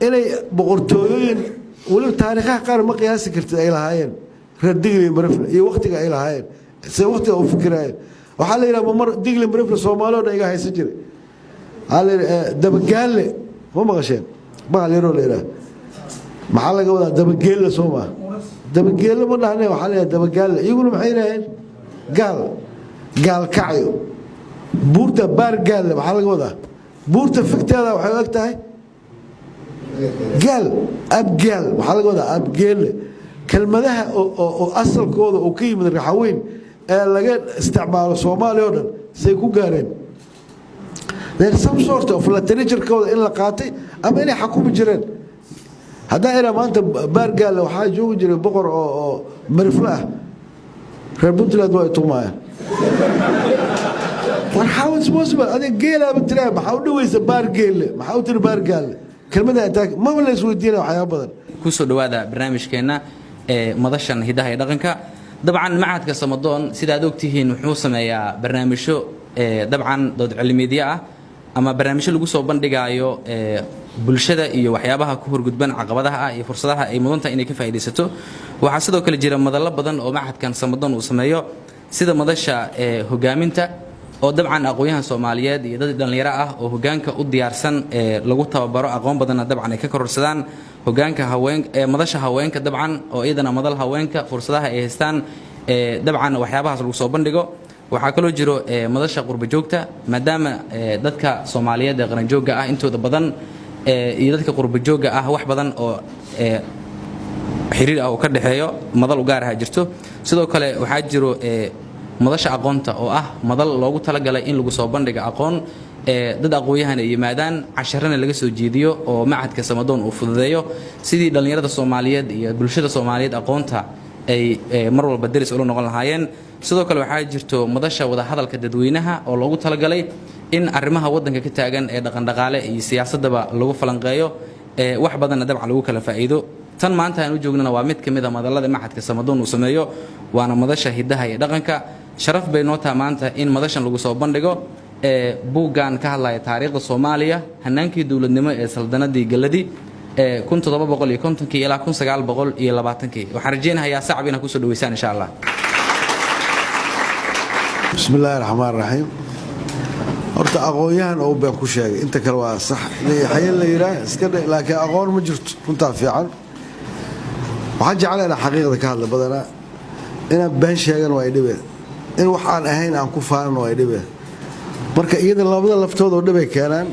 inay boqortooyooyin waliba taariikhaha qaar ma qiyaasi kartid ay lahaayeen reer digli marifle iyo waqtiga ay lahaayeen se waqtiga u fikiraayeen waxaa la yidhaha mar digli marifle soomaalioo dhan iga haysan jiray waxaa la yidhaha dabagaalle ma maqasheen bahal yaroo la yidhaha maxaa laga wadaa dabageelle soo maa dabageelle ma dhahne waxaa la yidhaha dabagaalle iyaguna maxay yidhaaheen gaal gaal kacyo buurta baar gaalle maxaa laga wadaa buurta fikteeda waxay u eg tahay gaal abgaal waxaa laga wadaa abgeelle kelmadaha oo asalkooda uu ka yimid raxaweyn ee laga isticmaalo soomaaliya oo dhan say ku gaareen there's some sort of literature-kooda in la qaatay ama inay xakumi jireen haddaan iraa maanta baargaalle waxaa joogi jiray boqor oo marifle ah reer puntland waa tumaayaan war how it's possible adiga geelaaba tiraa maxaa u dhaweysa baargeelle maxaa u tiri baargaalle kelmada intaa ma la isweydiinaya waxyaaba badan ku soo dhawaada barnaamijkeena madashan hidaha iyo dhaqanka dabcan macadka Samadoon sida aad ogtihiin wuxuu sameeyaa barnaamijyo dabcan dood cilmiyeedyo ah ama barnaamijyo lagu soo bandhigayo bulshada iyo waxyaabaha ku horgudban caqabadaha iyo fursadaha ay mudanta inay ka faa'iideysato waxa sidoo kale jira madallo badan oo macadkan Samadoon uu sameeyo sida madasha hogaaminta oo dabcan aqoonyahan Soomaaliyeed iyo dad dhalinyaro ah oo hogaanka u diyaarsan lagu tababaro aqoon badan dabcan ay ka kororsadaan hogaanka haweenka madasha haweenka dabcan oo iyadana madal haweenka fursadaha ay haystaan dabcan waxyaabahaas lagu soo bandhigo waxa kale oo jiro madasha qurba joogta maadaama dadka Soomaaliyeed ee qaran jooga ah intooda badan iyo dadka qurba jooga ah wax badan oo xiriir ah oo ka dhaxeeyo madal u gaar ah jirto sidoo kale waxa jiro madasha aqoonta oo ah madal loogu talagalay in lagu soo bandhigo aqoon dad aqoonyahan ay yimaadaan casharana laga soo jeediyo oo macadka Samadoon uu fududeeyo sidii dhalinyarada Soomaaliyeed iyo bulshada Soomaaliyeed aqoonta ay mar walba daris u noqon lahaayeen sidoo kale waxa jirto madasha wada hadalka dadweynaha oo loogu talagalay in arrimaha wadanka ka taagan ee dhaqan dhaqaale iyo siyaasadaba lagu falanqeeyo wax badan dabcan lagu kala faa'iido tan maanta aan u joognana waa mid kamid ah madallada macadka Samadoon uu sameeyo waana madasha hidaha iyo dhaqanka sharaf bay noo tahay maanta in madashan lagu soo bandhigo buugan ka hadlaya taariikhda Soomaaliya hanaankii dawladnimo ee saldanadii galadi 1750 ilaa 1920 waxaan rajeynayaa sacabina ku soo dhaweysaan insha Allah bismillaahir rahmaanir rahiim horta aqoonyahan oo baan ku sheegay inta kale waa sax xayal la yiraahdo iska laakiin aqoon ma jirto runta fiican waxaan jeclahay xaqiiqada ka hadla badana inaan been sheegan waa dhibeen in wax aan ahayn aan ku faano waa dhibeen marka iyada labada laftooda oo dhibay keenaan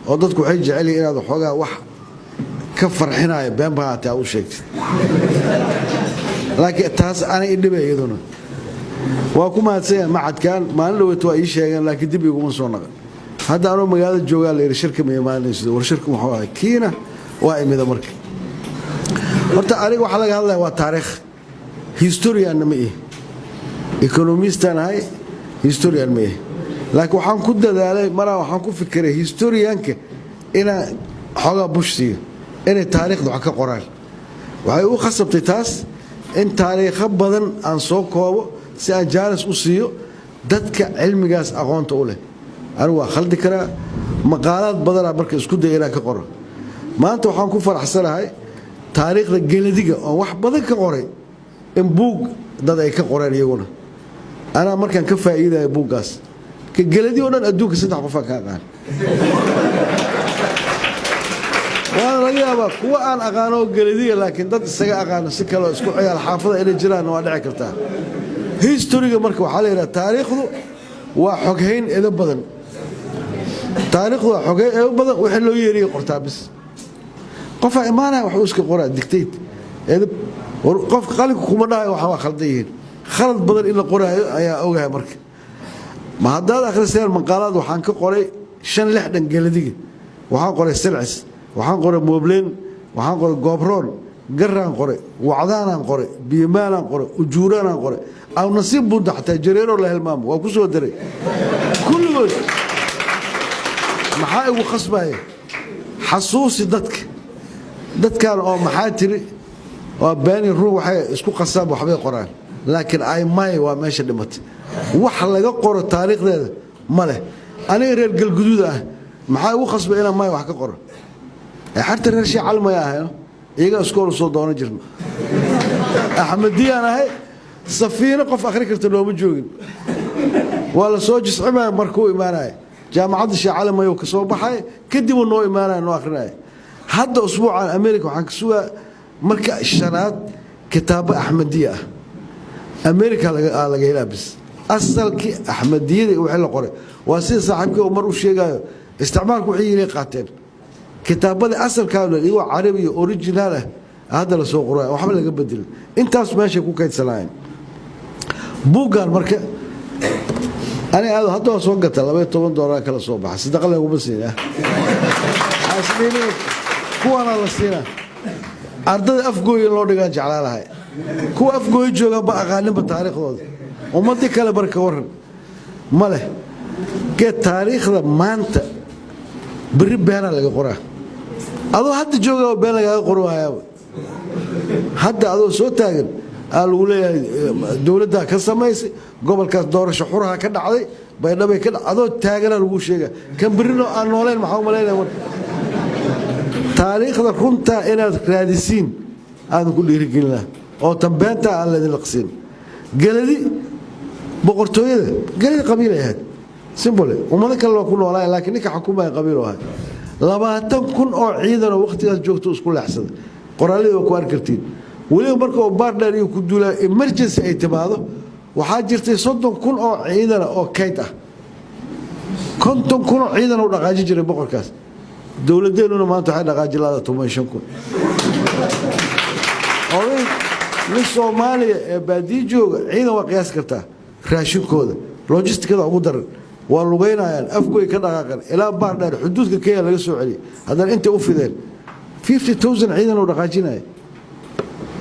oo dadku waxay jecel yihiin inaad xogaa wax ka farxinayo been baa taa u sheegtay laakiin taas aanay dhibay iyaduna waa ku mahadsan macadkan maalin dhaweyd waa ii sheegeen laakiin dib iguma soo naqan hadda anoo magaalada joogaa la yiri shirka ma imaanayso war shirku wuxuu ahaa kiina waa imida marka horta aniga waxa laga hadlayaa waa taariikh historian ma ee economist anahay historian ma ee laakiin waxaan ku dadaalay maraa waxaan ku fikiray historianka ina xogaa bushsiyo inay taariikhdu wax ka qoraan waxay u khasabtay taas in taariikh badan aan soo koobo si aan jaalis u siiyo dadka cilmigaas aqoonta u leh anigu waa khaldi karaa maqaalaad badan marka isku day inaan ka qoro maanta waxaan ku faraxsanahay taariikhda galadiga oo wax badan ka qoray in buug dad ay ka qoreen iyaguna ana markaan ka faa'iidayo buugaas ka galadi oo dhan adduunka saddex qof ka aqaan waa laga yaabaa kuwa aan aqaano galadiga laakiin dad isaga aqaano si kale isku ciyaal xaafada inay jiraan waa dhici kartaa historyga marka waxa la yiraahdaa taariikhdu waa xoghayn eeda badan taariikhdu waa xoghayn eeda badan waxa loo yeeriyo qortaa bis qof imaanaya wax uu iska qoraa dictate eeda qof qalinku kuma dhahay waxa khaldayiin khalad badan in la qoraayo ayaa ogahay marka ma haddaad akhriseen maqaalaad waxaan ka qoray 5-6 dhan galadiga waxaan qoray silcis waxaan qoray moobleen waxaan qoray goobroon garaan qoray wacdaanaan qoray biimaanaan qoray ujuuraanaan qoray aw nasiib buunda xataa jareero la helmaamo waa ku soo daray kulligood maxaa igu khasbaya xasuusi dadkan oo maxaa tiri waa baani ruux waxay isku qasab waxbay qoraan laakiin ay may waa meesha dhimatay wax laga qoro taariikhdeeda ma leh aniga reer galguduud ah maxaa igu khasbay inaan may wax ka qoro حتى الرشي علم يا هنا يجا سكول صوت دون جرنا أحمد دي أنا هاي سفينة قف آخر كرتلو مجوجين ولا سوجس عما مركو إيماناي جامعة الشيء علم يوك صوب حي كدبوا إنه إيماناي إنه آخرناي هذا أسبوع عن أمريكا وحكسوا مركا الشنات كتاب أحمدية أمريكا لقى لابس أصل كي أحمدية وحلا قري وأصير صاحبك ومر وشيء قال استعمالك وحيي قاتل كتاب هذا أصل كانوا اللي هو عربي أوريجيناله هذا اللي سوق قرآن وحمل لك بدل أنت ماشي كوكايت سلاين بوغان مركا أنا هذا سوقت الله بيتوون دورا كلا صوبح صدق الله وبسينا حاسبيني كوانا لسينا أرض أفقوي الله دقان جعلها هاي كو أفقوي جوجا بقى غالب التاريخ هذا وما دي كلا بركة ورن ماله كتاريخ ذا ما أنت بريب بينا لقى قرآن هذا حد جوجا بينا لقى قرآن حد هذا صوت تاجر الأولى دولة كسمايس قبل كدور شحورها كده عادي بينما كده هذا تاجر الوشيجا كان برينه أنولين محاولين تاريخ ذا كنت أنا رادسين هذا كله يرجعنا أو تنبأت على الذي القصين قال لي بقرتويه قال لي قبيلة هاد سيمبل وما ذكر الله كله ولا لكنك حكومة قبيلة هاد لما تكون عيدا وقت جوتوس كل أحسن قرالي وكوار كرتين وليه مركو باردر يكدولا إمرجنسي أي تبعه وحاجرتي صدق كون عيدا أو كيتا كنتم كونوا عيدا ودقاجي جري بقر كاس دولتين ما أنت حد دقاجي لا توما يشكون أوين للصومالي بدي جو عيدا وقياس كرتا راشين كودا لوجست كذا عودر واللغينا يعني أفقوا كذا كان إلى باردر حدود كيا لا يسوع عليه هذا أنت أوفي 50,000 عيدا ودقاجينا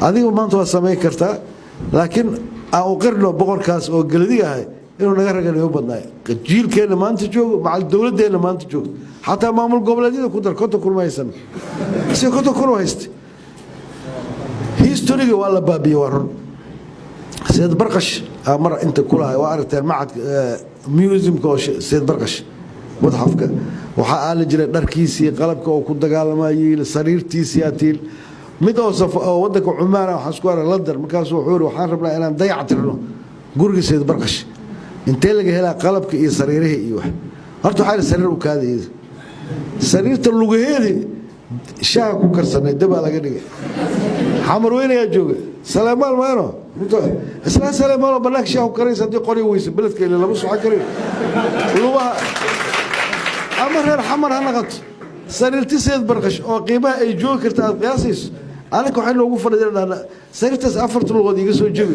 هذه ما أنت سامي كرتا لكن أقرنا بقر كاس أو جلدية هاي إنه نجرب إنه يبغى جيل كأنه ما أنت جو مع الدولة دي ما أنت جو حتى ما عمل قبل دي كنت كل ما يسمى بس كنت كل ما يست هيستوري ولا بابي ورن سيد برقش مرة أنت كلها وعرفت معك ميوزيوم كوش سيد برقش متحف وحقال جري دركيسي قلبك وكنت قال ما يجي سرير تيسياتيل متوصف ودك عمانة وحسكوار لندن مكاس وحور وحارب لا إلى ضيعت له قرق سيد برقش انت اللي هلا قلبك إيه سريره إيوه هرتو حال سرير وكذا سريرة اللقيه شاك وكرسنا الدب على قدي حمر وين يا جوج سليمان وينه سليمان بلاك شاك وكريس هدي قري ويس بلدك اللي لبسوا حكري لوها أمر حمر هنغط سريرتي سيد برقش أو قيمة أي جوج كرت قياسيس أنا كحين لو وفر أنا سريرتي أفرت الغدي يسوي جوج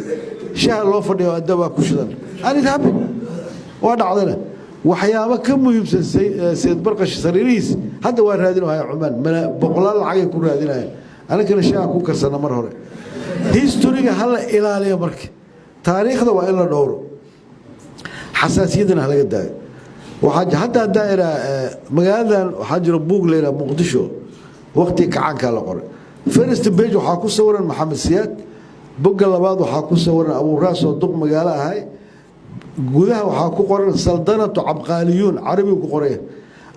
شاك الله فرني الدب كوشدان أنا ذهب وأنا عضنا وحياة كم يبسل سيد برقش سريريس هذا وين هذينه هاي عمان من بقلال العين كل هذينه أنا كنا شاك وكرسنا مرة هيستوريا هلا إلى عليه مرك تاريخ ده وإلا دوره حساسيتنا هلا قد وحاجة حتى الدائرة مجالا وحاجة ربوق لنا مقدشو وقتي كعان كلا قرر فيرست بيج وحاكو صورا محمد سياد بقى لبعض وحاكو صورا أبو راس ودق مجالا هاي gudaha waxaa ku qoran saldanatu cabqaaliyuun carabi ku qoray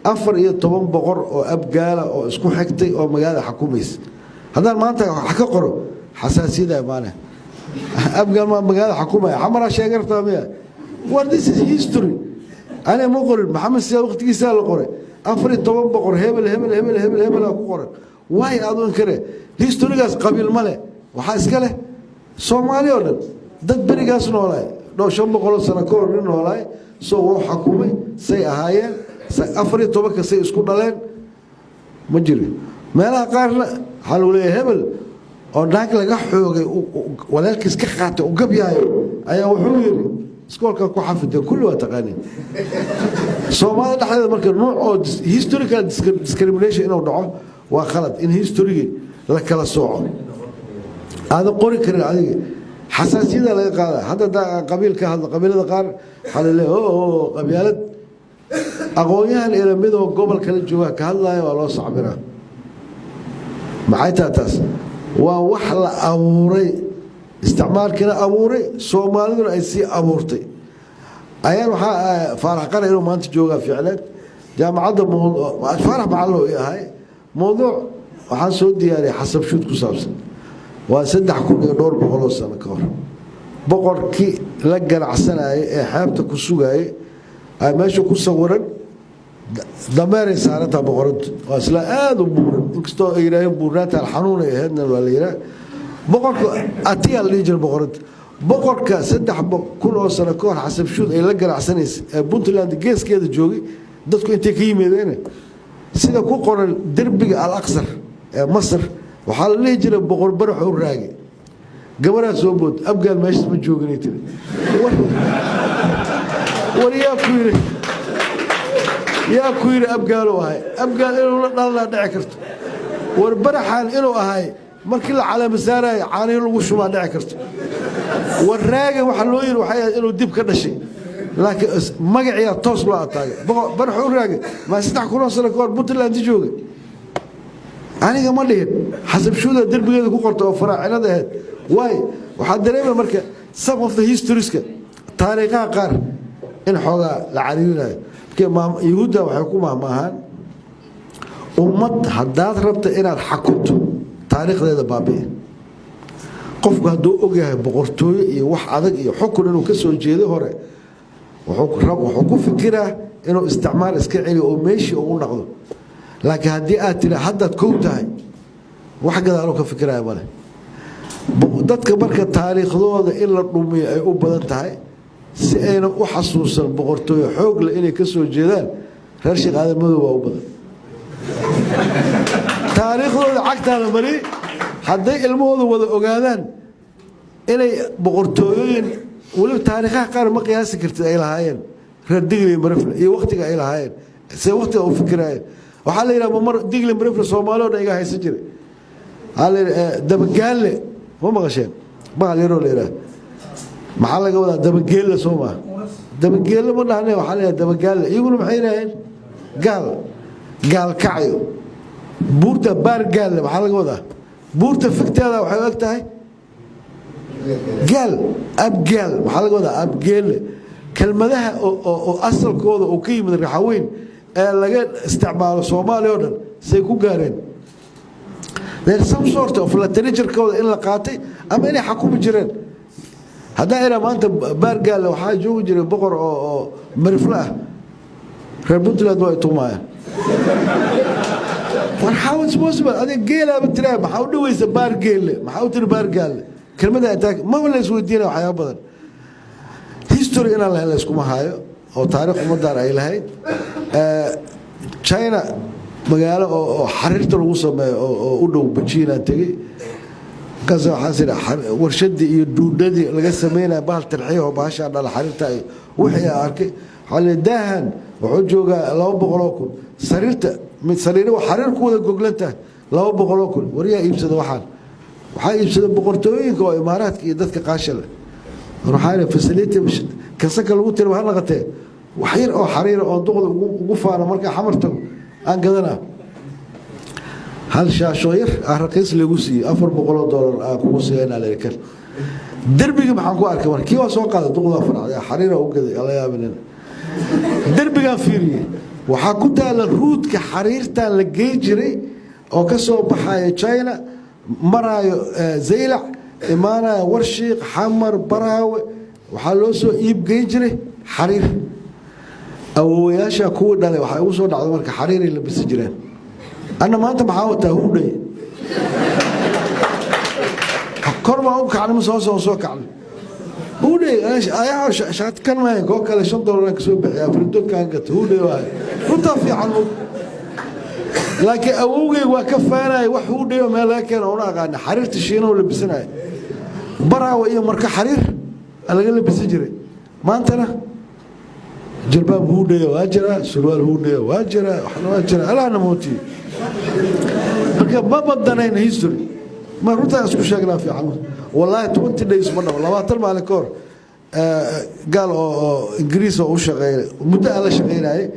4 boqor oo abgaala oo isku xigtay oo magaalada xukumaysa hadaan maanta wax ka qoro xasaasiyada maana abgaal ma magaalada xukumaya xamara sheegarta miya what this is history ana ma qorin maxamed siyaad waqtigiisa la qoray 4 boqor hebel ku qoran way adoon kare historygaas qabiil male waxa iska leh Soomaaliya oo dhan dad barigaas noolay لو شن بقول سنة كور من هؤلاء سو حكومة سي أهاية أفري توبك سي إسكون دلين مجري ما لا قارن حلولي هبل أو ناك لقى حوجي ولا الكيس كخات وقبيا أيه وحويري سكول كاكو حافظ كله تقاني سو ما ده حدا مركز نوع أو هيستوريكال ديسكريمينيشن إنه نوع وخلط إن هيستوري لك لا صوع هذا قري كرر عليه حساسية لا قال هذا قبيل كهذا قبيلة قار حال له قبيلة أقوياء إلى مدة قبل كل جوا كهذا ولا صعبنا معيتها تاس ووحل أوري استعمال كنا أوري سومالي أي سي أورتي أيام فرح قال إنه ما أنت جوا فعلا جامعة فرح بعلو هاي موضوع waxaan soo diyaariyay xasab shuud ku saabsan waa 3,200 sano ka hor boqorkii la ganacsanayay ee xeebta ku sugayay ay meesha ku sawiran dameer saaranta boqorad waa isla aad u buuran inkastoo ay yiraahdeen buurnaanta xanuun ay ahaydna waa la yiraahdaa boqorka atiya liijar boqorad boqorka 3,000 sano ka hor xasab shuud ay la ganacsanaysay ee Puntland geeskeeda joogay dadku intay ka yimaadeen sida ku qoran derbiga al-aqsar ee Masar waxaa la leeyahay jiray boqor barax u raagi gabadha soo bood abgaal meesha ma joognay tiri wariyaa ku yiri abgaal wahay abgaal inuu la dhalna dhici karto war baraxan inuu ahay markii la calaamad saaray caanihi lagu shubaa dhici karto war raagi waxa loo yiri waxay inuu dib ka dhashay laakiin magaciisa toos loo ataagay barax u raagi ma 3,000 sano ka hor Puntland joogay aniga ma dhihin xasab shuuda derbigeeda ku qorto oo faraacinada ahayd way waxa dareemay marka some of the histories-ka taariikhaha qaar in xoogaa la cariirinayo yahuudda waxay ku mahmaahaan ummad haddaad rabta inaad xakunto taariikhdeeda baabi'i qofku hadduu ogyahay boqortooyo iyo wax adag iyo xukun inuu ka soo jeedo hore wuxuu ku fikiraa inuu isticmaal iska celiyo oo meeshii ugu noqdo laakiin haddii aad tiri haddaad kow tahay wax gadaaloo ka fikiraya male dadka marka taariikhdooda in la dhumiyo ay u badan tahay si ayna u xasuusan boqortooyo xoog leh inay ka soo jeedaan reer Sheekh Aadan Madow waa u badan taariikhdooda cagtaada mari hadday ilmahooda wada ogaadaan inay boqortooyooyin waliba taariikhaha qaar ma qiyaasi kartid ay lahaayeen reer Digli Marifle iyo waqtiga ay lahaayeen si waqtiga u fikirayeen waxaa la yiraahdaa mar Digli Marifle Soomaaliya oo iga haysan jiray hal dabagaale ma maqasheen baa la yiraahdaa maxaa laga wadaa dabageelle Soomaa dabageelle ma dhahnay waxaa la yiraahdaa dabagaale iyaguna maxay yiraahdeen gaal kacyo buurta baargaale maxaa laga wadaa buurta fikteeda waxay og tahay gaal abgaal maxaa laga wadaa abgeelle kelmadaha oo asalkooda oo ka yimid raxaweyn ee laga isticmaalo Soomaaliya oo dhan say ku gaareen there some sort of literature-kooda in la qaatay ama inay xukumi jireen haddaa ina maanta baargaale waxaa joogi jiray boqor oo Marifle ah reer Puntland waa tumaayaan war how it's possible adiga geela batiraa maxaa u dhaweysa baargeelle maxaa u tiri baargaale kelmada attack ma wala isweydiina waxyaabo badan history in la isku mahayo oo taariikh umadaan ay lahayd China magaalo oo xariirta lagu sameeyo oo u dhow Beijing tagay kaasoo xasir warshadii iyo duudadii laga sameeyay bahal tarxiyo baasha dhal xariirta wixii arkay xaladahan wuxuu joogaa 200,000 sariirta mid sariir wax xariir ku wada goglanta 200,000 wariya iibsada waxaa iibsada boqortooyinka oo imaaraadka iyo dadka qaashada ruuxaana facility kasaka lagu tiro waxa naqatay wax yar oo xariir oo duqda ugu faana marka xamarta aan gadana hal shaasho yar raqiis lagu siiyay $400 aan kugu siiyay leeyahay derbiga maxaan ku arkay markii waa soo qaaday duqda faracay xariir oo gaday alla yaabinay derbiga fiiriyay waxa ku taala ruudka xariirta la geey jiray oo ka soo baxay China maraayo Zeylac imaanaya Warshiiq Xamar Baraawe waxa loo soo iib geey jiray xariir awooyaasha ku dhalay waxa ugu soo dhacdo marka xariir la bisi jireen ana maanta maxaa wataa hudhay korma u kacnimo soo kacnay hudhay ayaa shaad kan ma go kale $5 ka soo bixiya Afrido kan ka hudhay waa runta fiican laakiin awowgay waa ka faanay wax hudhay meel laga keenay oo aqaan xariirta shiino la bisanay baraawo iyo marka xariir laga la bisi jiray maantana جلباب هودي واجرة سروال هودي واجرة وحنا واجرة ألا أنا موتي لكن ما بدنا هيستوري ما رتا أسكو شغلة في عمل والله تونت اللي يسمونه والله ما ترمى على كور قال إنجليز أو شغال مدة على شغال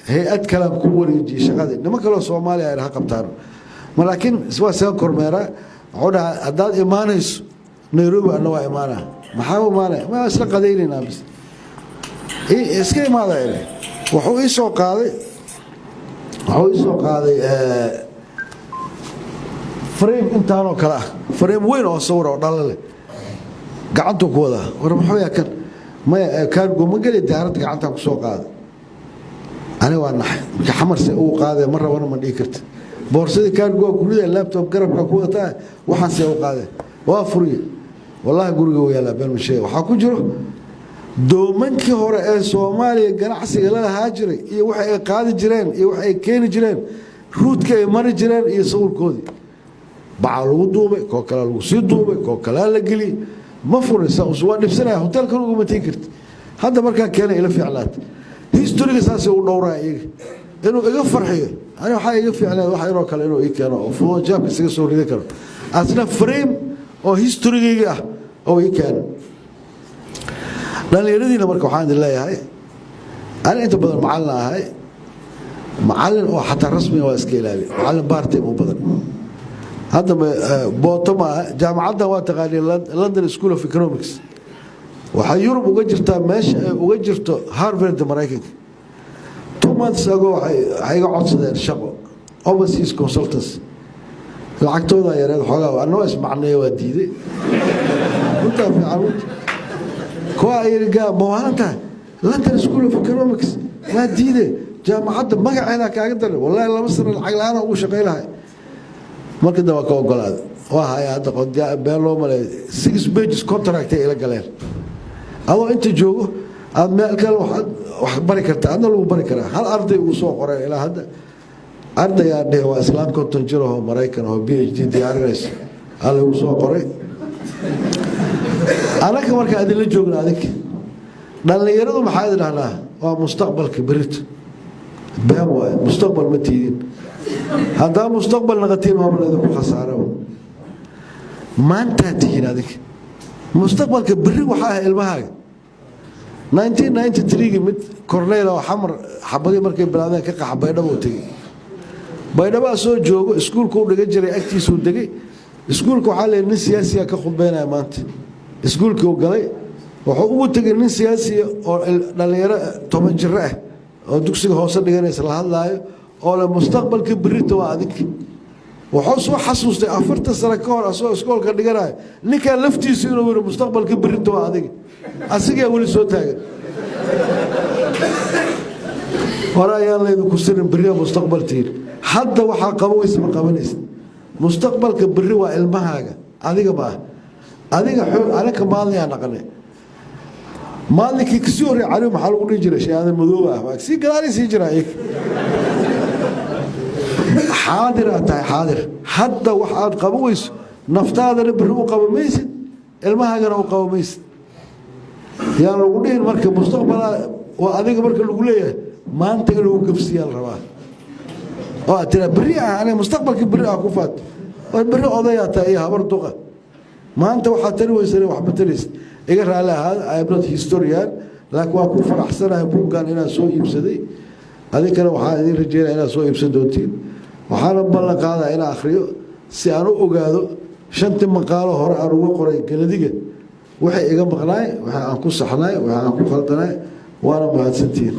هي كلام كور يجي شغال لما كانوا صومالي على قبطار ولكن سواء سكر ميرا عودا أداد إيمانيس نيروبي أنواع إيمانه ما حاول مانه ما أسرق قديرين بس iska imaadeen wuxuu ii soo qaaday فريم انتانو كلا فريم وين oo sawir oo dhalale gacantu ku wada war maxaa kan ma kan go'ma gali daarad gacanta ku soo qaad ana waa nax marka xamar si uu qaaday mar rabana ma dhigi karta boorsadii kan go guriga laptop garabka ku wata waxaan si uu qaaday waa furiye wallahi guriga uu yaala bal mashay waxa ku jiro doomankii hore ee Soomaaliya ganacsiga la haajiray iyo waxa ay qaadi jireen iyo waxa ay keeni jireen ruudka ay mari jireen iyo sawirkoodii baa lagu duubay koo kale lagu sii duubay koo kale la geli ma furaysa usoo dhibsanaa hotelka ugu matiin karti hadda markaa keenay ila fiicnaad historyga saasi uu dhowraa inuu iga farxiyo ana waxa iga fiicnaad waxa inoo kale inuu ii keeno oo foo jaabka isaga soo riday karo asna frame oo historyga ah oo ii keeno dhalinyaradiina marka waxaan leeyahay ana inta badan macallin ahay macallin oo xataa rasmi waa iska ilaali macallin baartay u badan هذا بوتما جامعة واتقاني لندن سكول اوف ايكونومكس waxaa Yurub uga jirtaa meesha uga jirto Harvard Mareykanka 2 months ago waxay iga codsadeen shaqo overseas consultants lacagtooda yareed xogaa anoo ismacnay waa diiday inta fiican kuwa ayriga moohanta London School of Economics waa diiday jaamacadda magaceeda kaaga daray wallahi laba sano lacag la'aan ugu shaqeeyay markii daba ka ogolaad waa hay'adda qodiya been loo malay 6 pages contract ay la galeen adoo inta joogo aad meel kale wax bari kartaa adna lagu bari karaa hal arday uu soo qoray ilaa hadda arday aad waa islaam konton jiro oo Mareykan oo PhD diyaarinaysa hal uu soo qoray anaka marka aad la joogna adig dhalinyaradu maxay dhahnaa waa mustaqbalka berito been waa mustaqbal ma tiidin هذا مستقبل نغتين ما بلده خسارة ما أنت تيجي هذيك مستقبل كبري وحاه المهاج 1993 مت كورنيلا وحمر حبدي مركب بلادنا كقع بيدا وتجي بيدا بقى سو جوجو سكول كود جري أكتي سود دقي سكول كو حال الناس سياسية كخد بينا ما أنت سكول كو قلي وحقوق تجي الناس سياسية أو اللي يرى توم جراه أو دكسي هوسر دقيقة يسلا هلا oo mustaqbalka berito waa adig wuxuu soo xasuustay 4 sano ka hor asoo iskoolka dhiganay ninka laftiisu inuu yiri mustaqbalka berito waa adig asiga wali soo taagan warayaan leeyahay ku sirin beriyo mustaqbaltiin hadda waxa qabowysa ma qabanaysa mustaqbalka beri waa ilmahaaga adiga ba adiga xoog anaka maalin naqanay maalinkii kasoo ri cali maxaa lagu dhigi jiray shayada madow ah si galaari si jiray حاضر أتاي حاضر حتى واحد قبويس نفتاذ البرو قبوميس المهاجر أو قبوميس يعني لو قلنا المركب مستقبل وأذيك مركب الأولية ما أنت له قفصي الرواح ترى بريئة أنا مستقبل كبريئة كفات والبريئة قضية تأيها برضوها ما أنت واحد تلوي يسري واحد بتليس إيجر على هذا عبرة هيستوريان لكن واقول فرح سنة يبون كان هنا سوء يبسدي هذيك أنا واحد رجال هنا سوء يبسدوتين waxaan ballan qaadaa in akhriyo si aan u ogaado shantii maqaalo hore aan ugu qoray galadiga waxay iga maqnaay waxa aan ku saxnay waxa aan ku qaldanay waana mahadsantiin